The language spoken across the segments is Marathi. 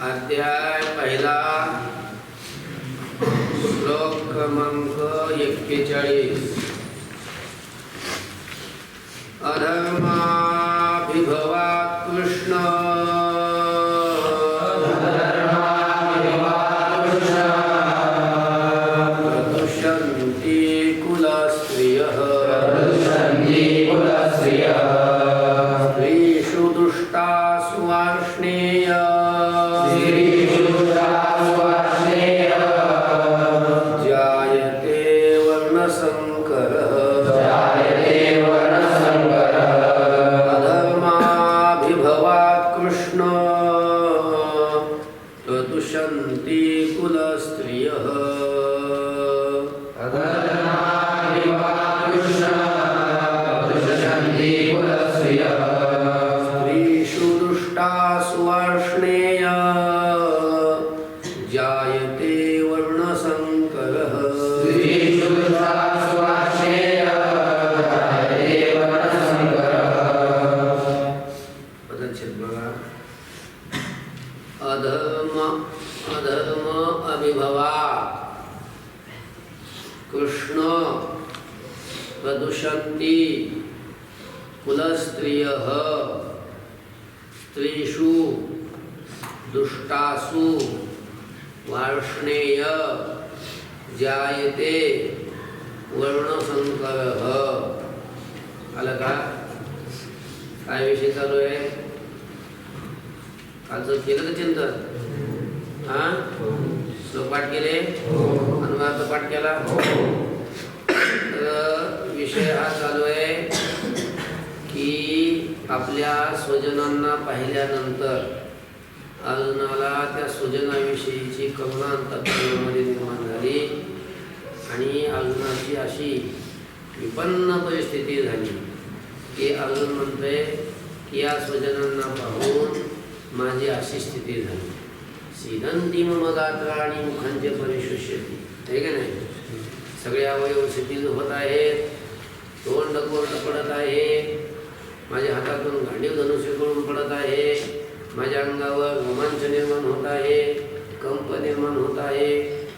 अध्याय पहिला श्लोक क्रमांक 41 अधर्माभिभवात् कृष्ण प्रदुष्यन्ति कुलस्त्रियः स्त्रीषु दुष्टासु वार्ष्णेय जायते वर्णसंकरः अधर्माभिभवात् कृष्ण प्रदुष्यन्ति कुलस्त्रियः स्त्रीषु दुष्टासु वार्ष्णेय जायते वर्णसंकरः पदच्छेद बघा. अधर्म अभिभवात् कृष्ण प्रदुष्यन्ति कुलस्त्रियः स्त्रीषु दुष्टासु वार्ष्णेय जायते वर्णसंकरः. आलं का? काय विषय चालू आहे? कालचं केलं का चिंतन? हा, श्लोक पाठ केले, अनुवाद पाठ केला. तर विषय हा चालू आहे की आपल्या स्वजनांना पाहिल्यानंतर अर्जुनाला त्या स्वजनाविषयीची करुणा अंतःकरणामध्ये निर्माण झाली आणि अर्जुनाची अशी विपन्न परिस्थिती झाली की अर्जुन म्हणतोय की या स्वजनांना पाहून माझी अशी स्थिती झाली. सीदंती मम गात्राणि मुखांचे परिशुष्यती. हे का नाही? सगळे अवयव शिथिल होत आहेत, तोंड कोरड पडत आहे, माझ्या हातातून गांडीव धनुष्य गळून पडत आहे, माझ्या अंगावर रोमांच निर्माण होत आहे, कंप निर्माण होत आहे,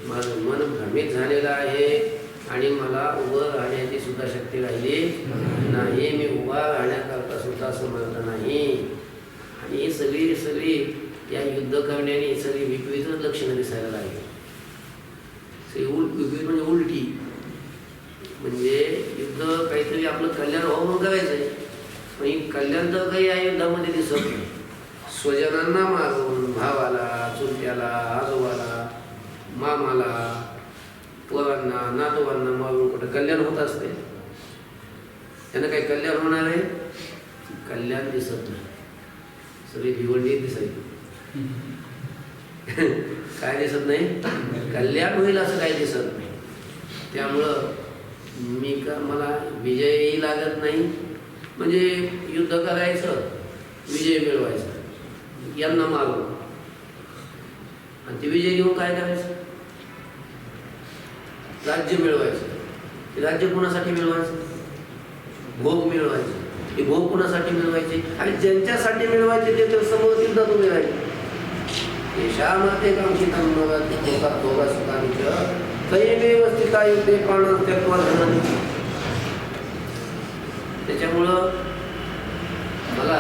माझं मन भ्रमित झालेलं आहे आणि मला उभं राहण्याची सुद्धा शक्ती राहिली नाही. मी उभा राहण्याकरता सुद्धा समर्थ नाही. आणि ही सगळी या युद्ध करण्याने सगळी विपरीतच लक्षणं दिसायला लागली. विपरीत म्हणजे उलटी, म्हणजे युद्ध काहीतरी आपलं कल्याण हो म्हणून करायचं आहे, पण ही कल्याण तर काही या युद्धामध्ये दिसत नाही. स्वजनांना मारून भावाला, चुलत्याला, आजोबाला, मामाला, पोरांना, नातवांना मारून कुठं कल्याण होत असते? त्यांना काही कल्याण होणार आहे? कल्याण दिसत नाही. सगळी भिवंडी दिसायची. काय दिसत नाही? कल्याण होईल असं काही दिसत नाही. त्यामुळं मला विजयही लागत नाही. म्हणजे युद्ध करायचं, विजय मिळवायचा, यांना मारून, आणि ते विजय घेऊन काय करायचं? राज्य मिळवायचं. ते राज्य कोणासाठी मिळवायचं? भोग मिळवायचे. ते भोग कोणासाठी मिळवायचे? आणि ज्यांच्यासाठी मिळवायचे ते तर समोर युद्धात उभे राहिले. देशामध्ये कांक्षितं भवति भोगसुखानि च तयमेव स्थिता युद्धे प्राणान् त्यक्त्वा धनानि. त्याच्यामुळं मला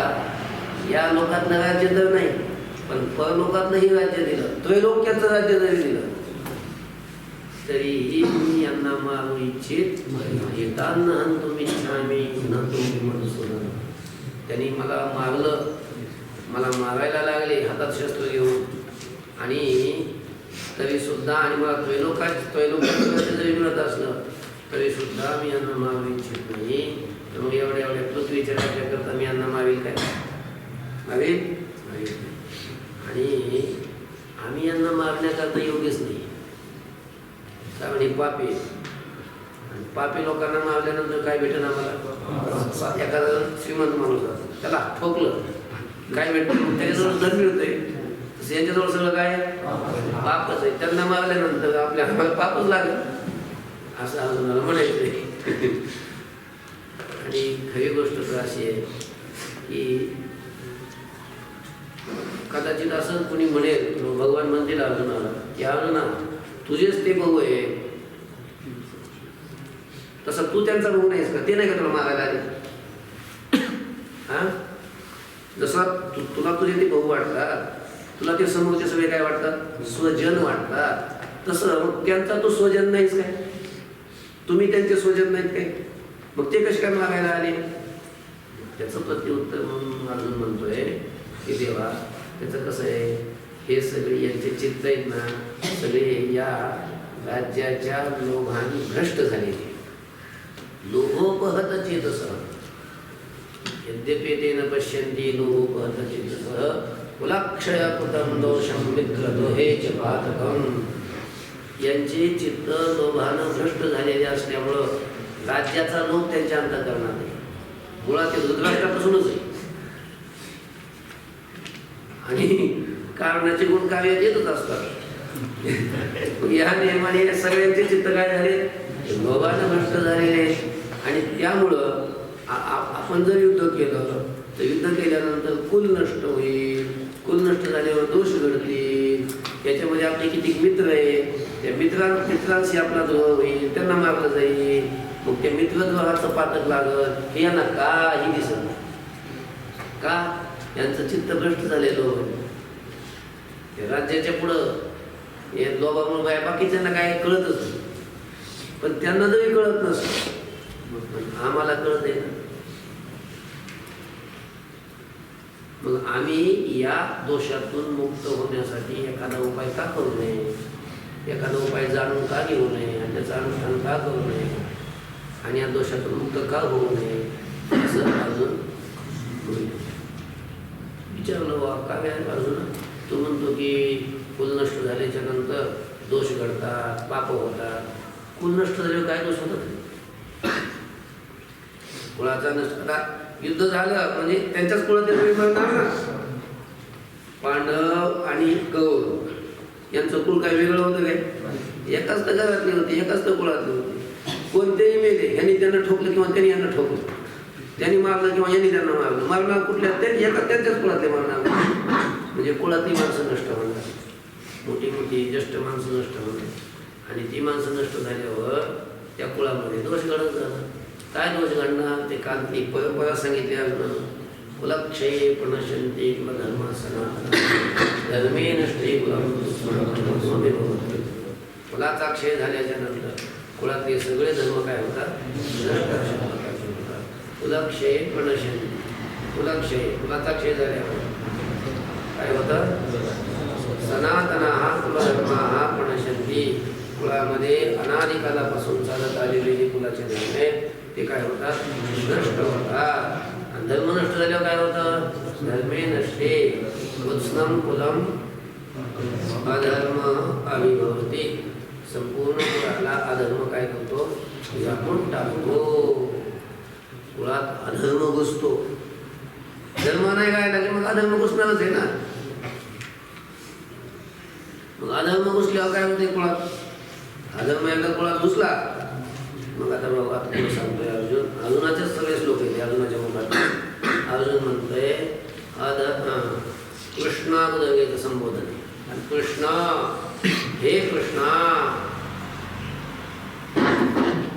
या लोकातलं राज्य तर नाही, पण परलोकातलंही राज्य दिलं, त्रैलोक्याचं राज्य जरी दिलं तरीही मी यांना मारू इच्छित नाही. तान्न हन्तुमिच्छामि न तु त्यांनी मला मारलं, मला मारायला लागले हातात शस्त्र घेऊन, आणि तरीसुद्धा, आणि मला त्रैलोक्यात जरी मिळत असलं तरीसुद्धा मी यांना मारू इच्छित नाही. तर मग एवढ्या पृथ्वीच्या राज्याकरता मी यांना मारेल काय? मारेल? आणि आम्ही यांना मारण्याकरता योग्यच नाही, कारण हे पापी आहे. आणि पापी लोकांना मारल्यानंतर काय भेटेल आम्हाला? एखादा श्रीमंत माणूस त्याला ठोकलं काय भेटतं? त्याच्याजवळ धन मिळतंय. तसं यांच्याजवळ सगळं काय पापच आहे. त्यांना मारल्यानंतर आम्हाला पापच लागेल असं अजून म्हणायचं आहे. आणि खरी गोष्ट तर अशी आहे की कदाचित असं कोणी म्हणेल, भगवान म्हणतील अर्जुनाला की अर्जुना तुझेच ते भाऊ आहे, तसं तू त्यांचा भाऊ नाहीस का? ते नाही का तुला मारायला आले? हा, जसं तुला तुझे ते भाऊ वाटतात, तुला ते समोरचे सगळे काय वाटतात? स्वजन वाटतात. तसं मग त्यांचा तो स्वजन नाहीच काय? तुम्ही त्यांचे स्वजन नाहीत काय? मग ते कसे काय मारायला आले? त्याचं प्रत्युत्तर म्हणून अर्जुन म्हणतोय की देवा, त्याचं कसं आहे, हे सगळे यांचे चित्त आहेत ना, सगळे या राज्याच्या लोभाने भ्रष्ट झालेले. लोभोपहत चेतसः यद्यपि तेन पश्यन्ति लोभोपहत चेतसः कुलाक्षयकृतं दोषं मित्रद्रोहे च पातकम्. यांचे चित्त लोभानं भ्रष्ट झालेले असल्यामुळं राज्याचा लोभ त्यांच्या अंतःकरणात आहे. मुळात ते धृतराष्ट्रापासूनच आहे. आणि कारणाचे गुण कार्यात येतच असतात. या नियमाने सगळ्यांचे चित्त काय झाले? लोभानं भ्रष्ट झालेले. आणि त्यामुळं आपण जर युद्ध केलं तर युद्ध केल्यानंतर कुल नष्ट होईल. कुल नष्ट झाल्यावर दोष घडतील. याच्यामध्ये आपले किती मित्र आहेत, त्या मित्रांशी आपला द्रोह होईल, त्यांना मारलं जाईल. मग त्या मित्रद्रोहाचं पातक लागत हे यांना काही दिसत नाही. का? यांचं चित्त भ्रष्ट झालेलं. राज्याच्या पुढं हे लोभामुळे काय बाकीच्यांना काय कळतच नाही. पण त्यांना जरी कळत नसतं, आम्हाला कळत आहे ना. मग आम्ही या दोषातून मुक्त होण्यासाठी एखादा उपाय का करू नये? एखादा उपाय जाणून का घेऊ नये? आणि त्याचं अनुष्ठान का करू नये? आणि या दोषातून मुक्त का होऊ नये? असं अजून विचारलं. वा काय अर्जुन, तू म्हणतो की कुल नष्ट झाल्याच्या नंतर दोष घडतात, पाप होतात. कुल नष्ट झाल्यावर काय दोष होतात? कुळाचा नष्ट. युद्ध झालं म्हणजे त्यांच्याच कुळात मिळणार ना. पांडव आणि कौरव यांचं कुळ काय वेगळं होतं काय? एकाच तर घरातली होती, एकाच तर कुळातली होती. कोणतेही मेले, यांनी त्यांना ठोकलं किंवा त्यांनी यांना ठोकलं, त्यांनी मारलं किंवा यांनी त्यांना मारलं. मारणार कुठल्या? त्यांच्याच कुळातले मारणार. म्हणजे कुळातली माणसं नष्ट होणार, मोठी मोठी ज्येष्ठ माणसं नष्ट होणार. आणि ती माणसं नष्ट झाल्यावर त्या कुळामध्ये दोष घडत झाला. काय दोष घडणार? ते काल ती परंपरा सांगितली अजून. कुलक्षये प्रणश्यन्ते कुलधर्मासना धर्मे नष्टे कुलम. कुलाचा क्षय झाल्याच्या नंतर कुळातले सगळे धर्म काय होतात? कुलक्षये प्रणश्यन्ते. कुलक्षय, कुलाचा क्षय झाल्यावर काय होतं? सनातनाः कुलधर्माः प्रणश्यन्ति. कुळामध्ये अनादिकालापासून चालत आलेले जे कुलाचे धर्म आहेत ते काय होतात? नष्ट होतात. आणि धर्म नष्ट झाल्यावर काय होतं? धर्मे नष्टे उत्स्नम कुलम अधर्म अभिभवते. संपूर्ण कुळाला अधर्म काय करतो? झाकून टाकतो. कुळात अधर्म घुसतो. धर्म नाही काय लागेल मग अधर्म घुसणारच आहे ना. मग अधर्म घुसल्यावर काय होते कुळात? अधर्म एकदा कुळात घुसला मग आता बाबा तुला सांगतोय अर्जुन, अर्जुनाचेच सगळे श्लोक आहेत अर्जुनाच्या मुखात. अर्जुन म्हणतोय कृष्णागोदगेचं संबोधन आहे. आणि कृष्ण, हे कृष्णा,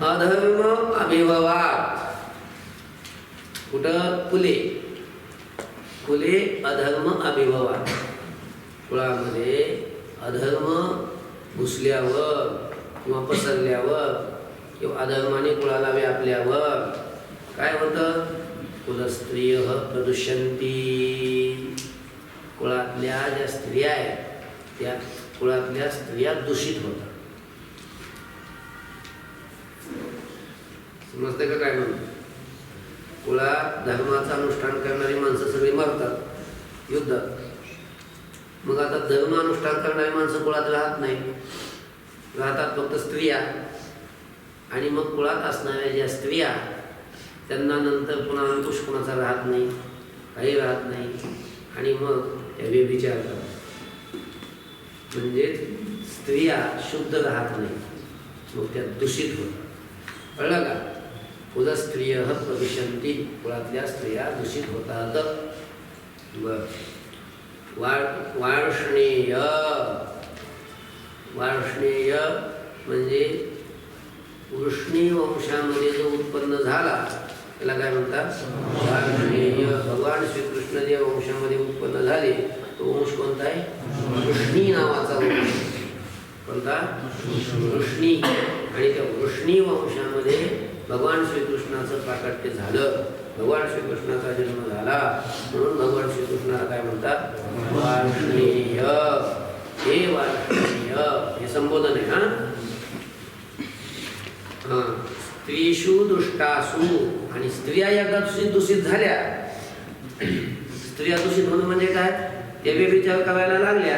अधर्म अभिभवात. कुठं? कुले. कुले अधर्म अभिभवात. कुळामध्ये अधर्म घुसल्यावर किंवा पसरल्यावर किंवा अधर्माने कुळाला व्यापल्यावर काय होतं? कुल कुलस्त्रियः प्रदुष्यन्ति, कुळातल्या ज्या स्त्रिया आहेत त्या कुळातल्या स्त्रिया दूषित होतात. समजते का काय म्हणतो? कुळात धर्माचं अनुष्ठान करणारी माणसं सगळी मरतात युद्धात. मग आता धर्म अनुष्ठान करणारी माणसं कुळात राहत नाही, राहतात फक्त स्त्रिया. आणि मग कुळात असणाऱ्या ज्या स्त्रिया त्यांना नंतर पुन्हा अंकुश कुणाचा राहत नाही, काही राहत नाही. आणि मग त्या व्यभिचार करतात, म्हणजे स्त्रिया शुद्ध राहत नाही, मग त्या दूषित होतात. कळलं का? कुलस्त्रियः प्रविशन्ति, कुळातल्या स्त्रिया दूषित होतात. बर. वार्ष्णेय, वार्ष्णेय म्हणजे वृष्णी वंशामध्ये जो उत्पन्न झाला त्याला काय म्हणतात? वार्ष्णेय. भगवान श्रीकृष्ण जे वंशामध्ये उत्पन्न झाले तो वंश कोणता आहे? वृष्णी नावाचा वंश. कोणता? वृष्णी. आणि त्या वृष्णी वंशामध्ये भगवान श्रीकृष्णाचं प्राकट्य झालं, भगवान श्रीकृष्णाचा जन्म झाला, म्हणून भगवान श्रीकृष्णाला काय म्हणतात? वार्ष्णेय. हे वार्ष्णेय हे संबोधन आहे. हा स्त्रीषु दुष्टासु, आणि स्त्रिया एकदा दूषित झाल्या. स्त्रिया दूषित होणं म्हणजे काय? त्या व्यभिचार करायला लागल्या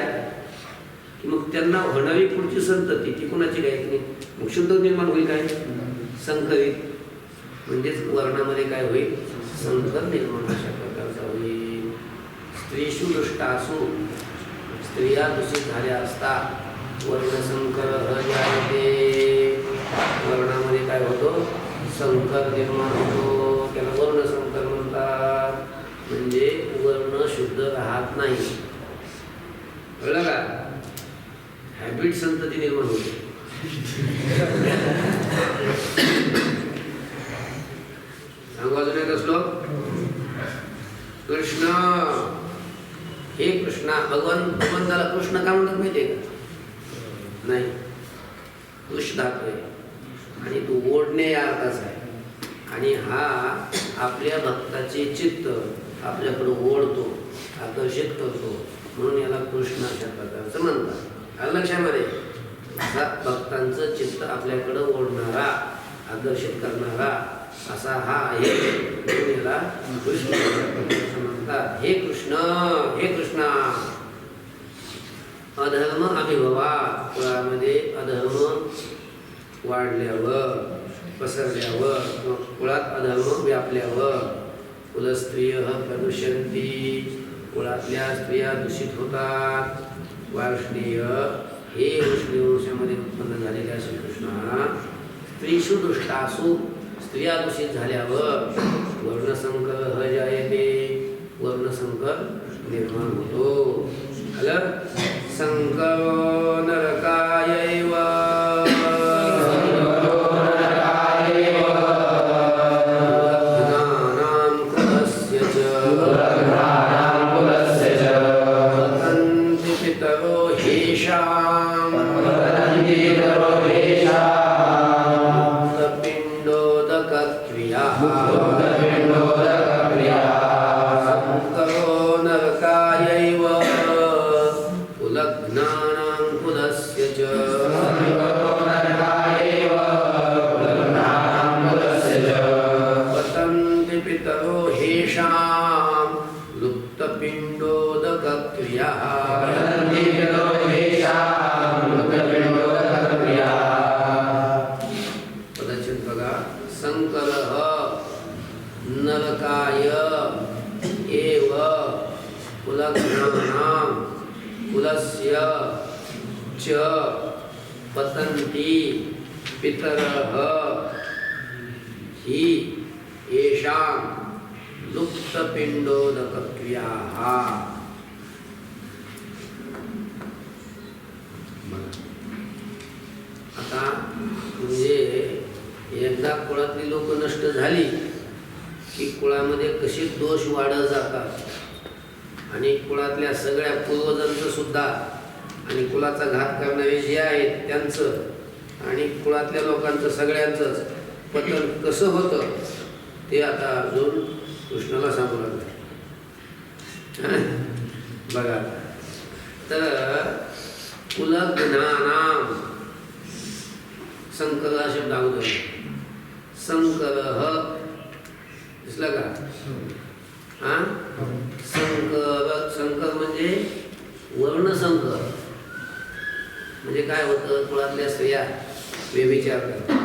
की मग त्यांना होणारी पुढची संतती ती कुणाची काय नाही, मग शुद्ध निर्माण होईल. काय? संकरित, म्हणजेच वर्णामध्ये काय होईल? संकर निर्माण अशा प्रकारचा होईल. स्त्रीषु दुष्टासु, स्त्रिया दूषित झाल्या असता वर्णसंकर जायते, वर्णामध्ये काय होतो? संकर निर्माण होतो. त्याला वर्णसंकर म्हणतात. म्हणजे वर्ण शुद्ध राहत नाही. कळलं का? हॅबिट संतती निर्माण होते. सांगू अजून एक श्लोक. कृष्ण, हे कृष्णा. भगवंताला कृष्ण का म्हणतात माहितीये का? नाही, कृष धातू आहे आणि तू ओढणे या अर्थाचा आहे. आणि हा आपल्या भक्ताचे चित्त आपल्याकडे ओढतो, आकर्षित करतो, म्हणून याला कृष्ण अशा प्रकारचं म्हणतात. आलं लक्षामध्ये? असा भक्तांचं चित्त आपल्याकडे ओढणारा, आकर्षित करणारा असा हा आहे, म्हणून याला कृष्ण असं म्हणतात. हे कृष्ण, हे कृष्णा. अधर्म अभिभवा, कुळामध्ये अधर्म वाढल्यावर, पसरल्यावर, कुळात अधर्म व्यापल्यावर. कुलस्त्रियः प्रदुष्यन्ति, कुळातल्या स्त्रिया दूषित होतात. वार्ष्णेय, हे वृष्णी वंशामध्ये उत्पन्न झालेल्या श्रीकृष्णा. स्त्रीषु दुष्टासु, स्त्रिया दूषित झाल्यावर वर्णसंकर जायते, वर्णसंकर निर्माण होतो. आलं? संकरो नरकायैव, पतन्ति पितरः हि येषां लुप्तपिण्डोदकक्रियाः. आता म्हणजे एकदा कुळातली लोक नष्ट झाली की कुळामध्ये कसे दोष वाढत जातात आणि कुळातल्या सगळ्या पूर्वजांचं सुद्धा आणि कुलाचा घात करणारे जे आहेत त्यांचं आणि कुळातल्या लोकांचं सगळ्यांचंच पतन कसं होतं ते आता अर्जुन कृष्णाला बघा, तर कुलज्ञानाम संकर हा शब्द अगोदर संकर दिसला का? हा संकर, संकर म्हणजे वर्णसंकर. म्हणजे काय होतं, कुळातल्या स्त्रिया व्यभिचार करतात.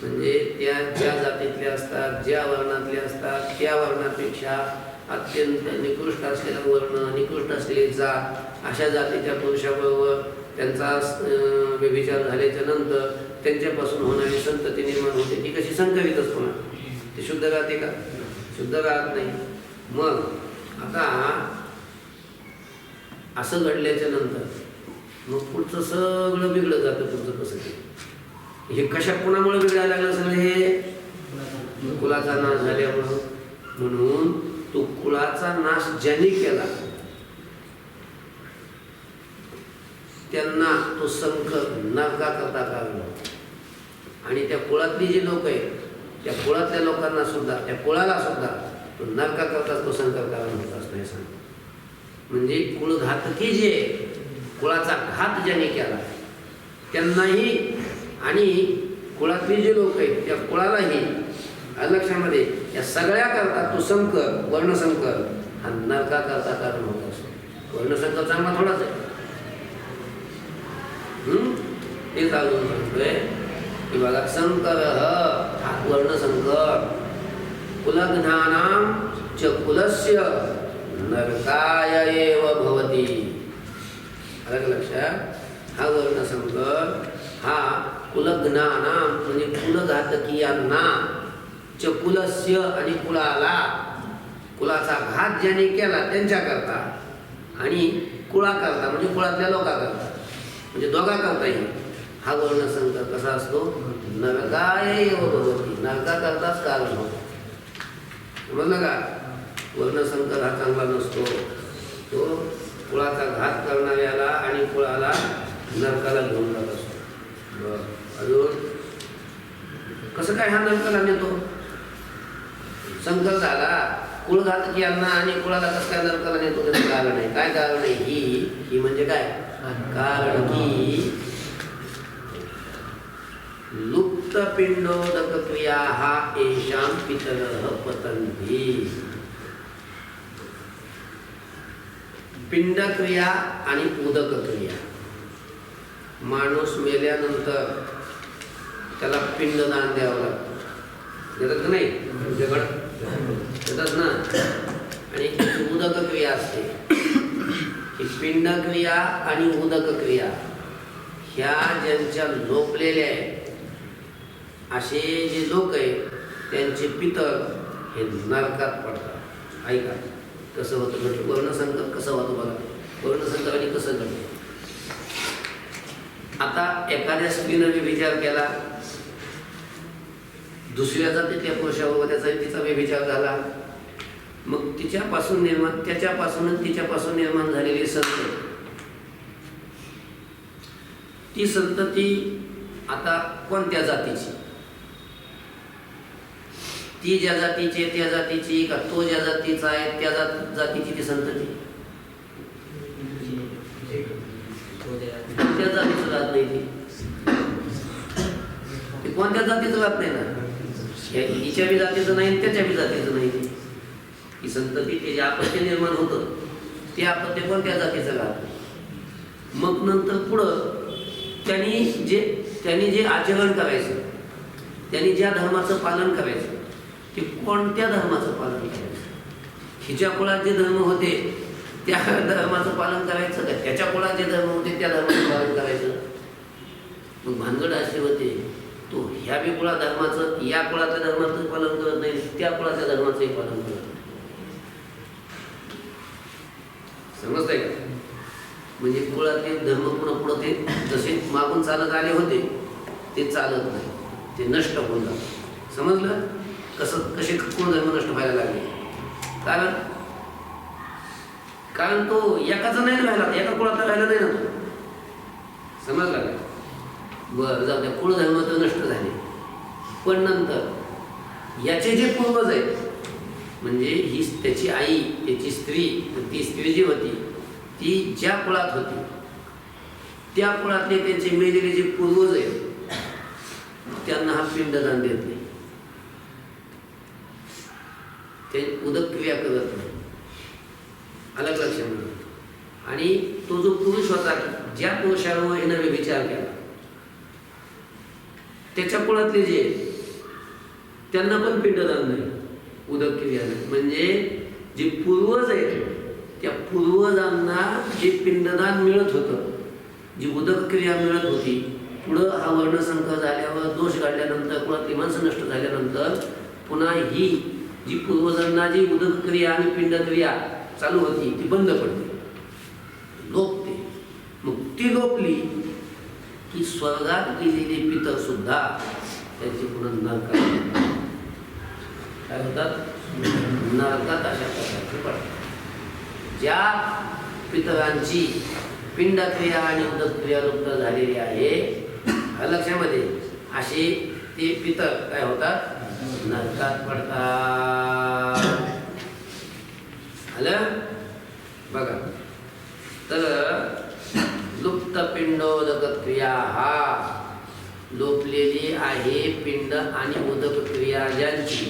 म्हणजे त्या ज्या जातीतल्या असतात, ज्या वर्णातल्या असतात, त्या वर्णापेक्षा अत्यंत निकृष्ट असलेला वर्ण, निकृष्ट असलेली जात, अशा जातीच्या पुरुषाबरोबर त्यांचा व्यभिचार झाल्याच्या नंतर त्यांच्यापासून होणारी संतती निर्माण होते. ती कशी संकरितच होणार? ती शुद्ध राहते का? शुद्ध राहत नाही. मग आता असं घडल्याच्या नंतर मग पुढचं सगळं बिघडत जातं. पुढचं कसं हे कशा कोणामुळे बिघडायला लागलं सगळं? हे कुलाचा नाश झाल्यामुळं. म्हणून तो कुळाचा नाश ज्यांनी केला त्यांना तो संकर नरका करता काढला. आणि त्या कुळातली जी लोक आहेत त्या कुळातल्या लोकांना सुद्धा, त्या कुळाला सुद्धा तो नरका करताच तो संकर कारण होत असतो हे सांगतो. म्हणजे कुळघातकी जे कुळाचा घात ज्यांनी केला त्यांनाही आणि कुळातली जे लोक आहेत त्या कुळालाही लक्षामध्ये या सगळ्या करता तो संकर, वर्णसंकर हा नरका करता कारण होत असतो. वर्णसंकर चांगला थोडाच आहे. ते चालून सांगतोय की बघा, संकर हा वर्णसंकर कुलज्ञानाम च कुलस्य नरकाय एव भवति. अलग लक्षात, हा वर्णसंकर हा कुलज्ञानाम म्हणजे कुलघातकीयांना च कुलस्य आणि कुळाला, कुळाचा घात ज्याने केला त्यांच्याकरता आणि कुळाकरता म्हणजे कुळातल्या लोकांकरता, म्हणजे दोघा करता येईल. हा वर्णसंकर कसा असतो? नरकाय एव भवति, नरका करताच कारण होतो. समजलं का? वर्णसंकर हा चांगला नसतो. तो कुळाचा घात करणाऱ्याला आणि कुळाला नरकाला घेऊन जात असतो. अजून कसं काय हा नरकाला नेतो? संकर झाला, कुळघातकीयांना आणि कुळाला कसं काय नरकाला नेतो? त्याचं कारण आहे. काय कारण आहे? ही म्हणजे काय कारण की लुप्त पिंडोदक क्रिया हा येषां पितरः पतन्ति. पिंड क्रिया आणि उदक क्रिया. माणूस मेल्यानंतर त्याला पिंडदान द्यावं लागतं. देतात का नाही? देतात ना. आणि उदक क्रिया असते. ही पिंड क्रिया आणि उदक क्रिया ह्या ज्यांच्या लोपलेल्या आहेत असे जे लोक आहेत त्यांचे पितर हे नरकात पडतात. ऐका कसं होतं म्हटलं, वर्णसंकर कसं होतं बघा. वर्णसंकराने कसं घडलं? आता एखाद्या स्त्रीनं व्यभिचार केला, दुसऱ्या जातीतल्या पुरुषाबरोबर त्याचा तिचा व्यभिचार झाला, मग तिच्यापासून निर्माण, त्याच्यापासूनच तिच्यापासून निर्माण झालेली संतती, ती संतती आता कोणत्या जातीची? ती ज्या जातीची त्या जातीची का तो ज्या जातीचा आहे त्या जातीची ती संतती? कोणत्या जातीचं राहत नाही ती कोणत्या जातीचं राहत नाही ना. हिच्या बी जातीचं नाही, त्याच्या बी जातीचं नाही. ही संतती ते जे आपत्य निर्माण होतं ते आपत्य कोणत्या जातीचं राहत. मग नंतर पुढं त्यांनी जे आचरण करायचं, त्यांनी ज्या धर्माचं पालन करायचं ते कोणत्या धर्माचं पालन करायचं? हिच्या कुळात जे धर्म होते त्या धर्माचं पालन करायचं का त्याच्या कुळात जे धर्म होते त्या धर्माचं पालन करायचं? मग भानगड अशी होते, तो ह्या बी कुळा धर्माचं, या कुळाच्या धर्माचं पालन करत नाही, त्या कुळाच्या धर्माचंही पालन करत नाही. समजतंय का? म्हणजे कुळातले धर्म पुन्हा पुढं ते जसे मागून चालत आले होते ते चालत नाही, ते नष्ट होऊन जातात. समजलं कसे कुळ धर्म नष्ट व्हायला लागले? कारण तो एकाचा नाही राहिला, एका कुळातला राहिला नाही ना तो. समजला का? बरं, जाऊ द्या, कुळ धर्म तर नष्ट झाले, पण नंतर याचे जे पूर्वज आहेत म्हणजे ही त्याची आई, त्याची स्त्री, ती स्त्री जी होती ती ज्या कुळात होती त्या कुळातले त्यांचे मेलेले जे पूर्वज आहेत त्यांना हा पिंडदान देत नाही, ते उदक क्रिया करत नाही. अलग लक्षात. आणि तो जो पुरुष होता ज्या पुरुषावर हिनं विचार केला त्याच्या कुळातले जे त्यांना पण पिंडदान नाही, उदक क्रिया नाही. म्हणजे जे पूर्वज आहेत त्या पूर्वजांना जे पिंडदान मिळत होतं, जी उदक क्रिया मिळत होती, पुढं हा वर्णसंकर झाल्यावर दोष काढल्यानंतर कुळातली माणसं नष्ट झाल्यानंतर पुन्हा ही जी पूर्वजांना जी उदक क्रिया आणि पिंडक्रिया चालू होती ती बंद पडली, लोपते. मग ती लोपली की स्वर्गात गेलेले पितर सुद्धा त्यांची पुन्हा नरकात काय होतात, नरकात अशा प्रकारचे पडतात. ज्या पितरांची पिंडक्रिया आणि उदकक्रिया लुप्त झालेली आहे लक्षामध्ये असे ते पितर काय होतात, नरकात पडतात. आलं बघा. तर लुप्त पिंडोदक क्रिया हा लोपलेली आहे पिंड आणि उदक क्रिया ज्यांची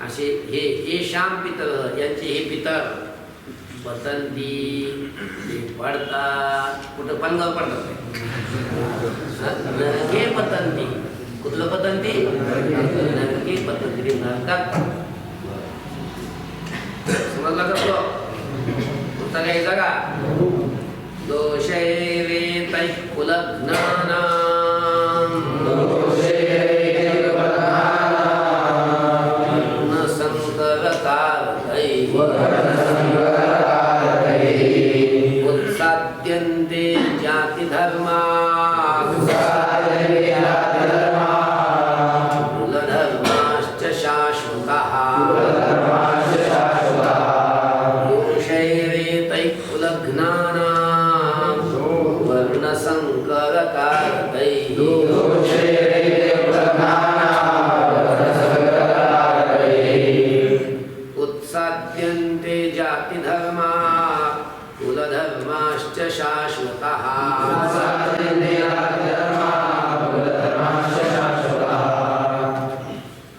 असे हे श्याम पितर यांचे हे पितर पतंती ते पडतात. कुठं पलगाव पडतात नरके पतंती. कुठलं पतंती, नरके पतंती, नरकात. समजला का तो पुस्तक घ्यायचा का. दोषैरेतैः कुलघ्नानां उत्साद्यन्ते जातिधर्मा कुलधर्माश्च शाश्वतः. दोषैरेतैः कुलघ्नानां वर्णसंकरकारकैः उत्साद्यन्ते जातिधर्मा कुलधर्माश्च शाश्वतः.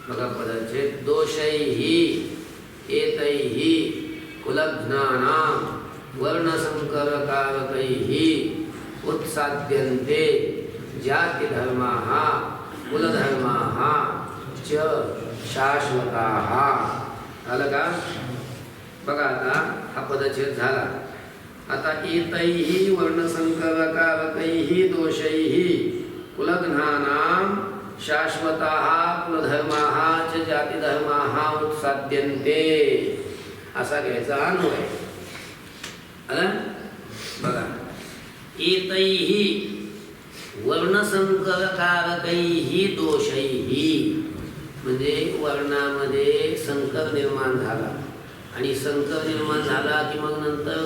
बघा पदाचे दोषैः एतैः कुलघ्नानां वर्णसंकरकारकैः उत्साद्यन्ते जातिधर्माः कुलधर्माः च शाश्वताः. आलं का. बघा आता हा पदच्छेद झाला. आता एतैः वर्णसंकरकारकैः दोषैः कुलघ्नानां शाश्वताः कुलधर्माः च जातिधर्माः उत्साद्यन्ते असा घ्यायचा अन्वय. आलं बघा. एतैः वर्णसंकरकारकैः दोषैः म्हणजे वर्णामध्ये संकर निर्माण झाला आणि संकर निर्माण झाला की मग नंतर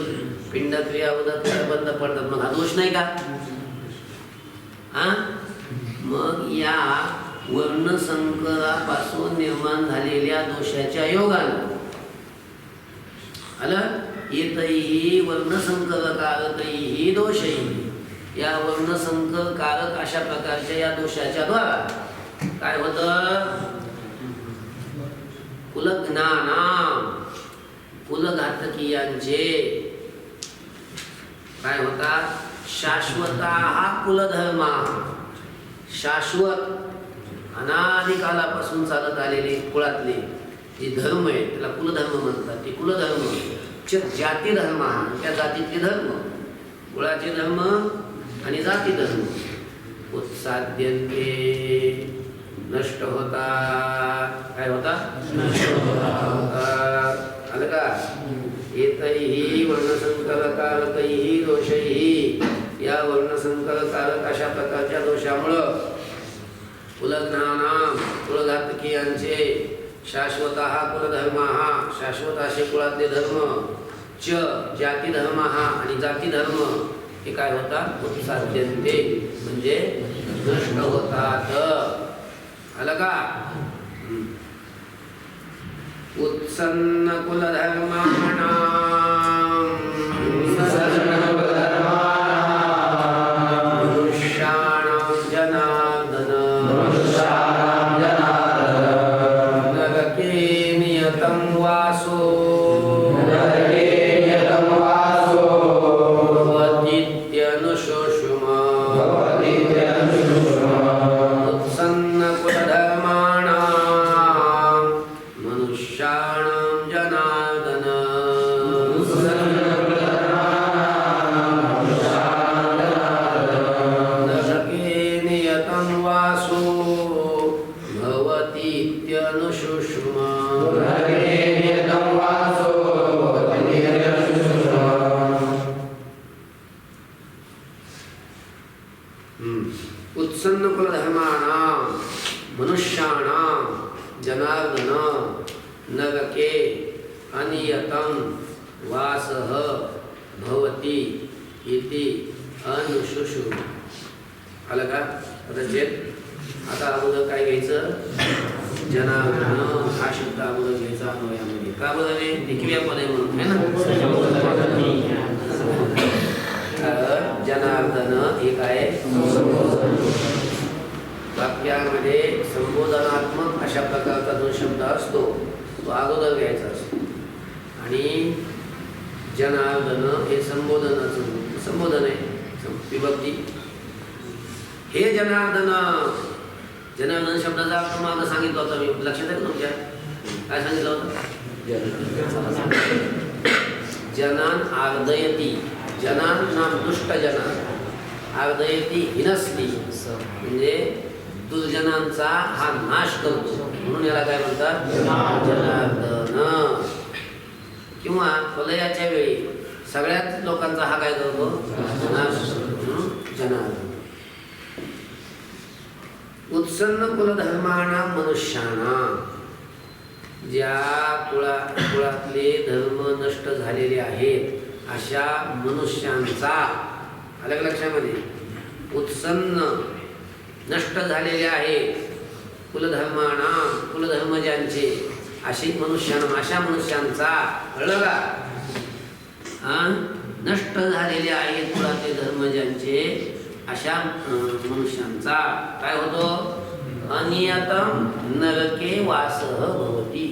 पिंडक्रिया उदकक्रिया बंद पडतात. मग हा दोष नाही का. मग या वर्णसंकरापासून निर्माण झालेल्या दोषाच्या योगानं आलं एतैः वर्णसंकरकारकैः दोषैः या वर्णसंकर कारक अशा प्रकारच्या या दोषाच्या द्वारा काय होतं, कुलघ्नानां कुलघातकीयांचे काय होतात, शाश्वताः कुलधर्माः शाश्वत अनादिकालापासून चालत आलेले कुळातले जे धर्म आहेत त्याला कुलधर्म म्हणतात. ते कुलधर्म जाती धर्म त्या जातीतले धर्म कुळाचे धर्म आणि जाती धर्म उत्साद्यन्ते नष्ट होतात. काय होतात, नष्ट होतात. आलं का. एतैः वर्णसंकरकारकैः दोषैः या वर्णसंकरकारक अशा प्रकारच्या दोषामुळं कुलघ्नानां कुलघातकीयांचे शाश्वतः कुलधर्माः शाश्वत असे कुळातले धर्म च जातिधर्माः आणि जातीधर्म हे काय होतात, उत्साद्यन्ते म्हणजे नष्ट होतात. आलं का. उत्सन्न कुलधर्माणां मनुष्याणां जनार्दन नरके नियतं वासो भवतीत्यनुशोषुमा उत्सन्न कुलधर्माणां मनुष्याणां जनार्दन नरके नियतं वासो भवतीत्यनुशुश्रुमा उत्सन्न कुलधर्माणां मनुष्याणां जनार्दन नरके अनियतं वासः भवति इति अनुशुश्रुमा. आलं का? आता अगोदर काय घ्यायचं? जनार्दन हा शब्द अगोदर घ्यायचा अन्वयामध्ये. का बरं रे? एकव्या पद आहे म्हणून है ना. जनार्दन एक आहे वाक्यामध्ये संबोधनात्मक अशा प्रकारचा जो शब्द असतो तो अगोदर घ्यायचा असतो. आणि जनार्दन हे संबोधन आहे विभक्ती. हे जनार्दन शब्दाचा अर्थ मला सांगितलं होतं मी. लक्षात आहे का तुमच्या? काय सांगितलं होतं? जनान आर्दयती. जनान नाम दुष्ट जनान आर्दयती हिनस्ती म्हणजे दुर्जनांचा हा नाश करतो म्हणून याला काय म्हणतात? जनार्दन. किंवा प्रलयाच्या वेळी सगळ्याच लोकांचा हा काय करतो? नाश करतो. जनार्दन. उत्सन्न कुलधर्माणां मनुष्याणां ज्या कुळातले धर्म नष्ट झालेले आहेत अशा मनुष्यांचा. अलग लक्षामध्ये उत्सन्न नष्ट झालेले आहेत कुलधर्माणां कुलधर्मजांचे अशी मनुष्यानं अशा मनुष्यांचा. कळलं का? नष्ट झालेले आहेत कुळातले धर्मजांचे अशा मनुष्यांचा काय होतो? अनियतम नरके वासः भवति.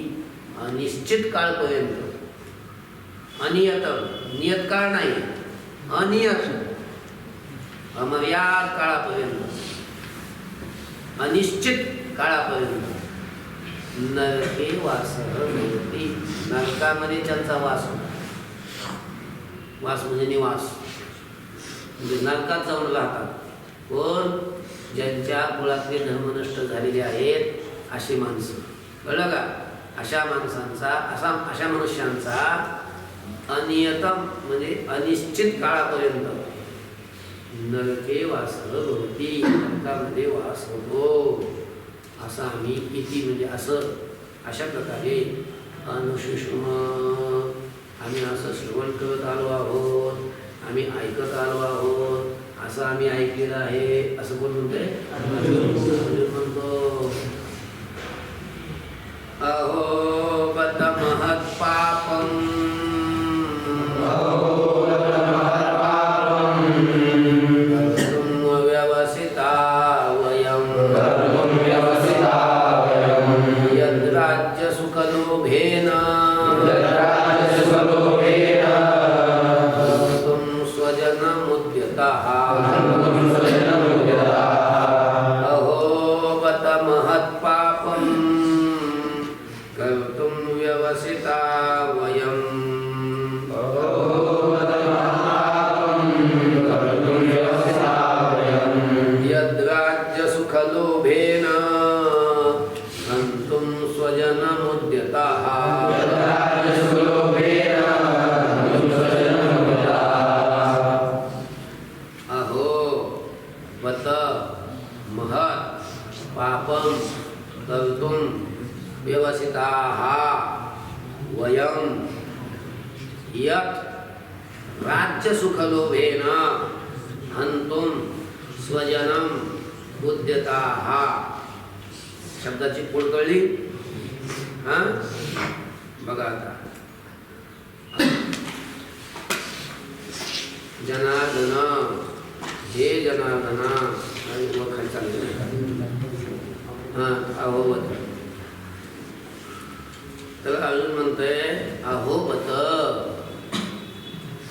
अनिश्चित काळपर्यंत. अनियतम नियत काळ नाही, अनियत अमर्याद काळापर्यंत, अनिश्चित काळापर्यंत नरके वासः भवति. नरकामध्ये त्यांचा वास होता. वास म्हणजे निवास. म्हणजे नरकात जाऊन राहतात कोण? ज्यांच्या कुळातले धर्म नष्ट झालेले आहेत अशी माणसं. कळलं का? अशा माणसांचा अशा मनुष्यांचा अनियतम म्हणजे अनिश्चित काळापर्यंत नरके वासः भवति. नरकामध्ये वास होतो. असं आम्ही इति म्हणजे असं अशा प्रकारे अनुशुश्रुम आम्ही असं श्रवण करत आलो आहोत, आम्ही ऐकत आलो आहोत, असं आम्ही ऐकलेलं आहे. असं कोण म्हणतंय? अर्जुन म्हणतो. अहो बत महत् पापं कर्तुं व्यवसिता वयं यद्राज्य सुखलोभेन कर्तुं स्वजनमुद्यतः. अहो बत महत् पापं कर्तुं व्यवसिता वयं यद्राज्य सुखलोभेन कर्तुं स्वजनमुद्यतः. अहो बत महत् पापं कर्तुं व्यवसिताः वयं यत् राज्यसुखलोभेन हन्तुं स्वजनं उद्यताः. शब्दाची पोळ कळली? बघा आता जनार्दन, हे जनार्दन आणि मग खाली चालले अहोबत. तर अजून म्हणतोय अहोबत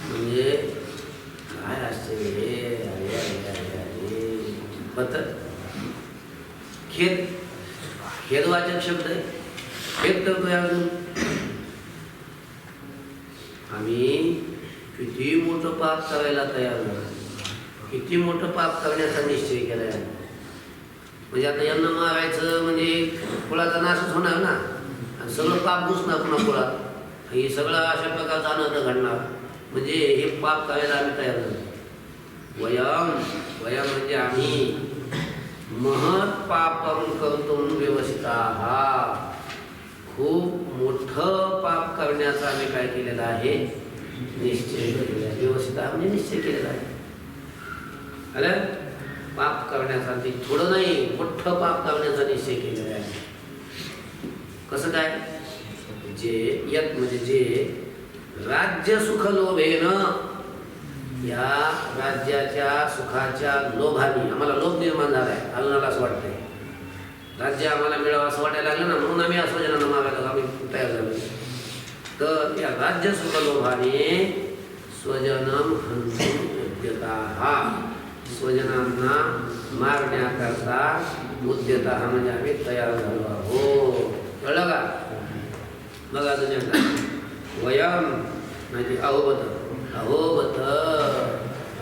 म्हणजे काय असते हे बत खेद, खेदवाचक शब्द आहे. खेद करतोय अजून. आम्ही किती मोठं पाप करायला तयार झालो, किती मोठं पाप करण्याचा निश्चय केलाय. म्हणजे आता यांना मारायचं म्हणजे कुळाचा नाशच होणार ना, आणि सगळं पाप घुसणार पुन्हा कुळात. हे सगळं अशा प्रकारचं अनर्थ घडणार. म्हणजे हे पाप करायला आम्ही तयार झालो. वयम, वयम म्हणजे आम्ही महत् पापम कर्तुं व्यवसिताः, खूप मोठं पाप करण्याचा आम्ही काय केलेला आहे, निश्चय केलेला आहे. व्यवस्थित म्हणजे निश्चय केलेला आहे. अरे पाप करण्याचा थोडं नाही, मोठं पाप करण्याचा निश्चय केलेला आहे. कसं काय? जे यत म्हणजे जे राज्य सुख लोभेन, या राज्याच्या सुखाच्या लोभाने आम्हाला लोभ निर्माण झाला आहे. अजून असं वाटतंय राज्य आम्हाला मिळावं असं वाटायला लागलं ना, म्हणून आम्ही स्वजनांना मागायला आम्ही तयार झालो. तर या राज्य सुख लोभाने स्वजनम हंतुम उद्यताः, स्वजनांना मारण्याकरता उद्यताः म्हणजे आम्ही तयार झालो आहोत. कळलं का? बघा अजून एकदा वयम म्हणजे अहोबत, अहोबत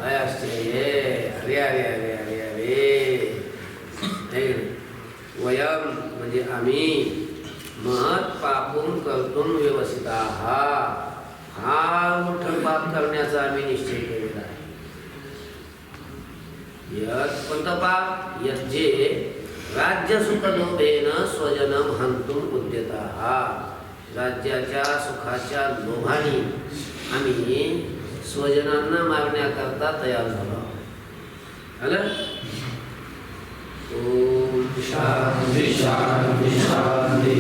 काय असते अरे अरे अरे अरे अरे. वयम म्हणजे आम्ही महत् पापून कर्तुं व्यवसिताः, फार मोठं पाप करण्याचा आम्ही निश्चय केलेला आहे. यत् कोणतं पाप? यत् जे राज्य सुख लोभेन स्वजनम हंतुं उद्यताः, राज्याच्या सुखाच्या लोभाने आम्ही स्वजनांना मारण्याकरता तयार झालो. आलं? ओम शांती शांती शांती.